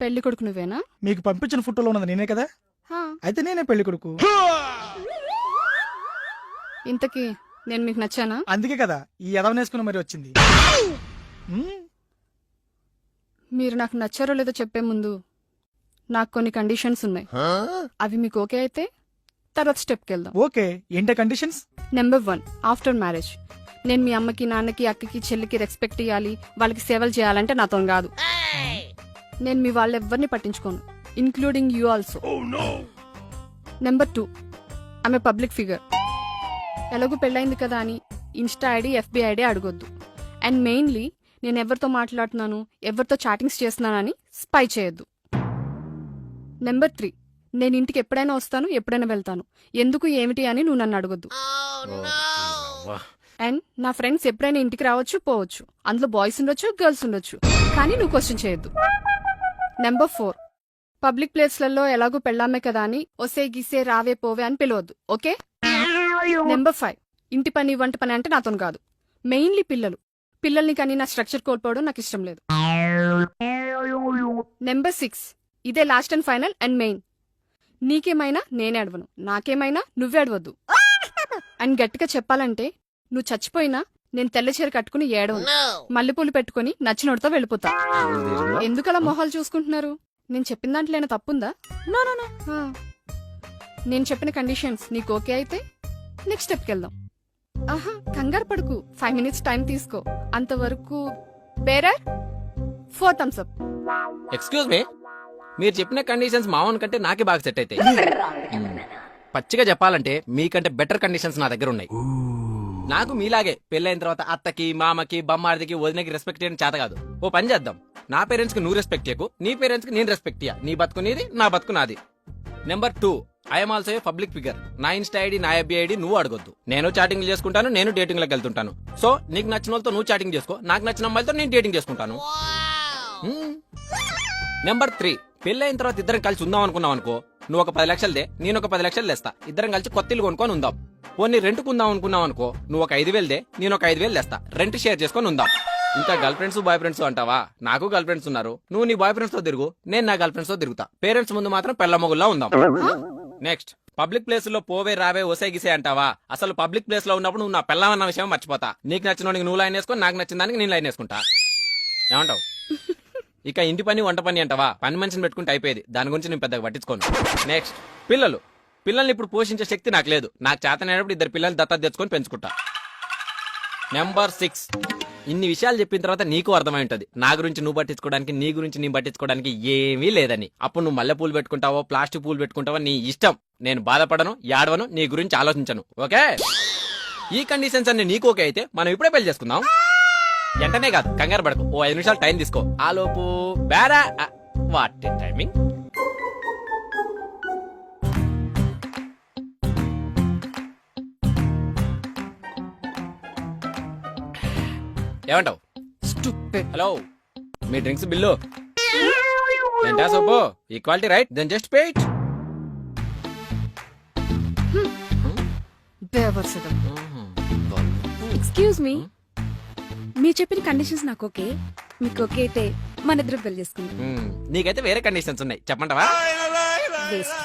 పెళ్లి కొడుకు నువ్వేనా? మీకు పంపించిన ఫోటోలో ఉన్నది నేనే కదా, హా. అయితే నేనే పెళ్లి కొడుకు. ఇంతకీ నేను మీకు నచ్చానా? అందుకే కదా ఈ ఎదవనేసుకుని మరి వచ్చింది. మ్మ్. మీరు నాకు నచ్చారో లేదో చెప్పే ముందు నాకు కొన్ని కండిషన్స్ ఉన్నాయి. అవి మీకు ఓకే అయితే తర్వాత స్టెప్కి వెళ్దాం. ఓకే, ఏంటే కండిషన్స్? నెంబర్ 1, ఆఫ్టర్ మ్యారేజ్ నేను మీ అమ్మకి, నాన్నకి, అక్కకి, చెల్లికి రెస్పెక్ట్ ఇవ్వాలి, వాళ్ళకి సేవలు చేయాలంటే నాతో కాదు. నేను మీ వాళ్ళెవ్వరిని పట్టించుకోను, ఇంక్లూడింగ్ యూ ఆల్సో. నెంబర్ 2, ఆమె పబ్లిక్ ఫిగర్. ఎలాగూ పెళ్ళైంది కదా అని ఇన్స్టా ఐడి, ఎఫ్బి ఐడి అడగొద్దు. అండ్ మెయిన్లీ నేను ఎవరితో మాట్లాడుతున్నాను, ఎవరితో చాటింగ్స్ చేస్తున్నానని స్పై చేయొద్దు. నెంబర్ 3, నేను ఇంటికి ఎప్పుడైనా వస్తాను, ఎప్పుడైనా వెళ్తాను, ఎందుకు ఏమిటి అని నువ్వు నన్ను అడగొద్దు. అండ్ నా ఫ్రెండ్స్ ఎప్పుడైనా ఇంటికి రావచ్చు, పోవచ్చు, అందులో బాయ్స్ ఉండొచ్చు, గర్ల్స్ ఉండొచ్చు, కానీ నువ్వు క్వశ్చన్ చేయొద్దు. నెంబర్ 4, పబ్లిక్ ప్లేస్లలో ఎలాగూ పెళ్ళామే కదా అని ఒసే గిసే రావే పోవే అని పిలవద్దు, ఓకే? నెంబర్ 5, ఇంటి పని వంట పని అంటే నాతో కాదు. మెయిన్లీ పిల్లల్ని కానీ నా స్ట్రక్చర్ కోల్పోవడం నాకు ఇష్టం లేదు. నెంబర్ 6, ఇదే last and final and main, నీకేమైనా నేనే అడవను, నాకేమైనా నువ్వే అడవద్దు. అండ్ గట్టిగా చెప్పాలంటే నువ్వు చచ్చిపోయినా నేను తెల్ల చీర కట్టుకుని ఏడవను, మల్లెపూలు పెట్టుకుని నచ్చినోడితో వెళ్ళిపోతా. ఎందుకలా మొహాలు చూసుకుంటున్నారు? నేను చెప్పిన దాంట్లో ఏమైనా తప్పుందా? ఆ. నేను చెప్పిన కండిషన్స్ నీకు ఓకే అయితే నెక్స్ట్ స్టెప్కి వెళ్దాం. ఆహా, కంగారు పడుకు, 5 minutes టైం తీసుకో. అంతవరకు bearer 4 thumbs up. Excuse me, మీరు చెప్పిన కండిషన్స్ మావన్ కంటే నాకే బాగా సెట్ అవుతాయి. పచ్చిగా చెప్పాలంటే మీకంటే బెటర్ కండిషన్స్ నా దగ్గర ఉన్నాయి. నాకు మీలాగే పెళ్ళైన తర్వాత అత్తకి, మామకి, బొమ్మార్దికి, వదినకి రెస్పెక్ట్ చేయడం చేత కాదు. ఓ పని చేద్దాం, నా పేరెంట్స్ కి నువ్వు రెస్పెక్ట్ చేయకు, నీ పేరెంట్స్ కి నేను రెస్పెక్ట్ ఇయ్య. నీ బతుకు నీది, నా బతుకు నాది. Number 2, I'm also a public figure. నా ఇన్స్టా ఐడి, నా ఎఫ్బి ఐడి నువ్వు అడగొద్దు. నేను చాటింగ్ చేసుకుంటాను, నేను డేటింగ్ లకు వెళ్తుంటాను. సో నీకు నచ్చిన వాళ్ళతో నువ్వు చాటింగ్ చేసుకో, నాకు నచ్చిన అమ్మాయిలతో నేను డేటింగ్ చేసుకుంటాను. నెంబర్ 3, పెళ్ళైన తర్వాత ఇద్దరం కలిసి ఉందాం అనుకున్నాం అనుకో, నువ్వు ఒక 10 లక్షలదే, నేను ఒక 10 లక్షలు తెస్తా, ఇద్దరం కలిసి కొత్త ఇల్లు కొనుక్కొని ఉందాం. పోనీ రెంట్ కుందాం అనుకున్నాం అనుకో, నువ్వు ఒక 5,000దే, నేను ఒక 5,000 తెస్తా, రెంట్ షేర్ చేసుకొని ఉందాం. ఇంకా గర్ల్ ఫ్రెండ్స్, బాయ్ ఫ్రెండ్స్ అంటావా? నాకు గర్ల్ ఫ్రెండ్స్ ఉన్నారు, నువ్వు నీ బాయ్ ఫ్రెండ్స్ తో తిరుగు, నేను నా గర్ల్ ఫ్రెండ్స్ తో తిరుగుతా. పేరెంట్స్ ముందు మాత్రం పెళ్ళ మొగుల్లా ఉందాం. నెక్స్ట్, పబ్లిక్ ప్లేస్ లో పోవే రావే ఒసే గిసే అంటావా? అసలు పబ్లిక్ ప్లేస్ లో ఉన్నప్పుడు నువ్వు నా పెళ్ళమన్న విషయం మర్చిపోతా. నీకు నచ్చిన నువ్వు లైన్ వేసుకో, నాకు నచ్చిన దానికి నేను లైన్ వేసుకుంటా. ఏమంటావు? ఇక ఇంటి పని వంట పని అంటావా? పని మనిషిని పెట్టుకుంటే అయిపోయేది, దాని గురించి నేను పెద్దగా పట్టించుకోను. నెక్స్ట్, పిల్లల్ని ఇప్పుడు పోషించే శక్తి నాకు లేదు. నాకు చేతనైనప్పుడు 2 పిల్లల్ని దత్తత తెచ్చుకొని పెంచుకుంటా. నెంబర్ 6, ఇన్ని విషయాలు చెప్పిన తర్వాత నీకు అర్థమై ఉంటది నా గురించి నువ్వు పట్టించుకోవడానికి, నీ గురించి నీ పట్టించుకోవడానికి ఏమీ లేదని. అప్పుడు నువ్వు మల్లె పూలు పెట్టుకుంటావో, ప్లాస్టిక్ పూలు పెట్టుకుంటావో నీ ఇష్టం. నేను బాధపడను, ఏడవను, నీ గురించి ఆలోచించను, ఓకే? ఈ కండిషన్స్ అన్ని నీకు ఓకే అయితే మనం ఇప్పుడే పెళ్లి చేసుకుందాం. వెంటనే కాదు, కంగారు పడకు, ఓ 5 నిమిషాలు టైం తీసుకో. ఆలోపు బేరా వాట్ టైమింగ్. ఏమంటావు? హలో, మీ డ్రింక్స్ బిల్లు ఏంటా సోపు? Equality right, then just pay it. Excuse me, మీరు చెప్పిన కండిషన్స్ నాకు ఓకే, మీకు ఓకే అయితే మన ఇద్దరు పెళ్లి చేసుకుందాం. నీకైతే వేరే కండిషన్స్ ఉన్నాయి, చెప్పంటావా? వేస్ట్.